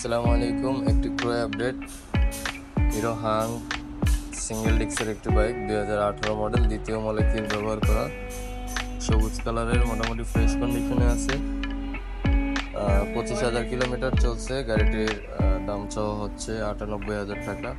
আসসালামু আলাইকুম। একটি ক্রয় আপডেট। হিরো হাং সিঙ্গেল ডিস্কের একটি বাইক, 2018 মডেল, দ্বিতীয় মলিকিউল ব্যবহার করা, সবুজ কালারের, মোটামুটি ফ্রেশ কন্ডিশনে আছে। 25,000 কিলোমিটার চলছে। গাড়িটির দাম চাওয়া হচ্ছে 98,000 টাকা।